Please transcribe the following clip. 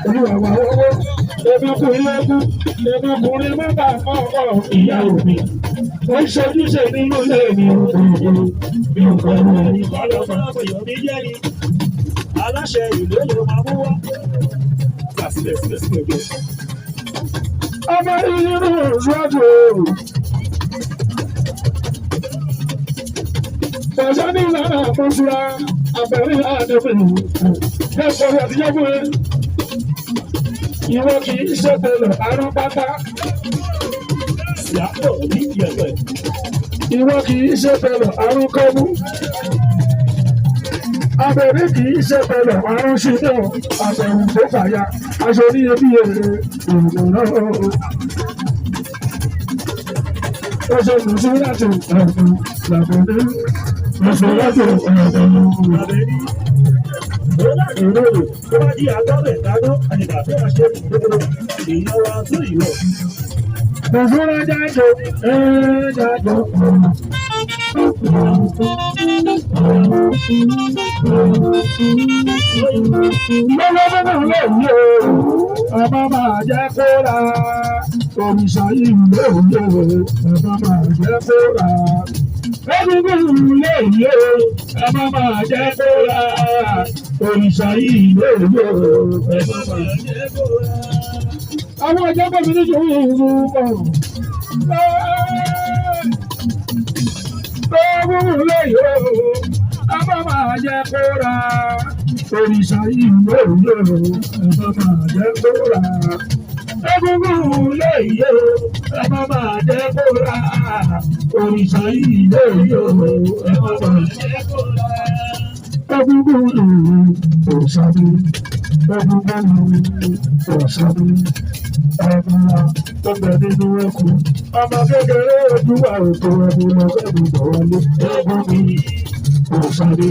olùwàwà owó ọmọkùnrin lẹ́kún ọmọkùnrin mẹ́ta ọkọ̀ ìyàwó mi wọ́n ṣojúṣe nínú ilé mi òkòòkò mi ò kọ́ ọmọ ẹni kọ́lọ́mọ. Aláṣẹ ìlú ló máa mú wá. ọmọ inú ìṣúwájú ọ̀sán ní ìlànà àkọsíra abẹ́rẹ́ àdẹ́fẹ̀ẹ́ ẹ̀kọ́ àtijọ́ fún ẹ. Ìwọ kì í ṣe tẹ́lẹ̀ àrùn pátá. Ìyàpọ̀ ní ìyẹ̀wẹ̀. Ìwọ kì í ṣe tẹ́lẹ̀ àrùn kọ́mú. Abẹ́rẹ́ kì í ṣe tẹ́lẹ̀ àrùn ṣídọ̀ àbẹ̀wò tó fàyà aṣọ ní ebi èrè òògùn náà. Ọṣọ lùsùn láti ọ̀gbìn làbẹ̀rẹ̀. Ọṣọ láti ọ̀gbìn. Ìròyìn tó bá di àgọ́bẹ̀ dáná àyíká tó máa ṣe ìgbòho èèyàn wa tó ìwọ̀. Lùsùn jájọ jájọ. Lọ́lọ́dún náà lè yí o, ọba máa jẹ́ kó ra. Òrìṣà yìí lè yí o, ọba máa jẹ́ kó ra. Egungun lè yí o, ọba máa jẹ́ kó ra. Òrìṣà yìí lè yí o, ọba máa jẹ́ kó ra. Àwọn ìjọba mi ní ìṣòro ìlú bọ̀. Egungun lè yí o, ọba máa jẹ́ kó ra. Òrìṣà yìí lè yí o, ọba máa jẹ́ kó ra. Egungun lè yí o, ọba máa jẹ́ kó ra. Òrìṣà yìí lè yí o, ọba máa jẹ́ kó ra. Egungun òṣàbí, egungun òṣàbí, ọba tó bẹ nínú ẹkú. Ọmọ kékeré ojú wa ètò ẹbí lọ sẹ́dùn bọ̀ wọlé. Egungun òṣàbí.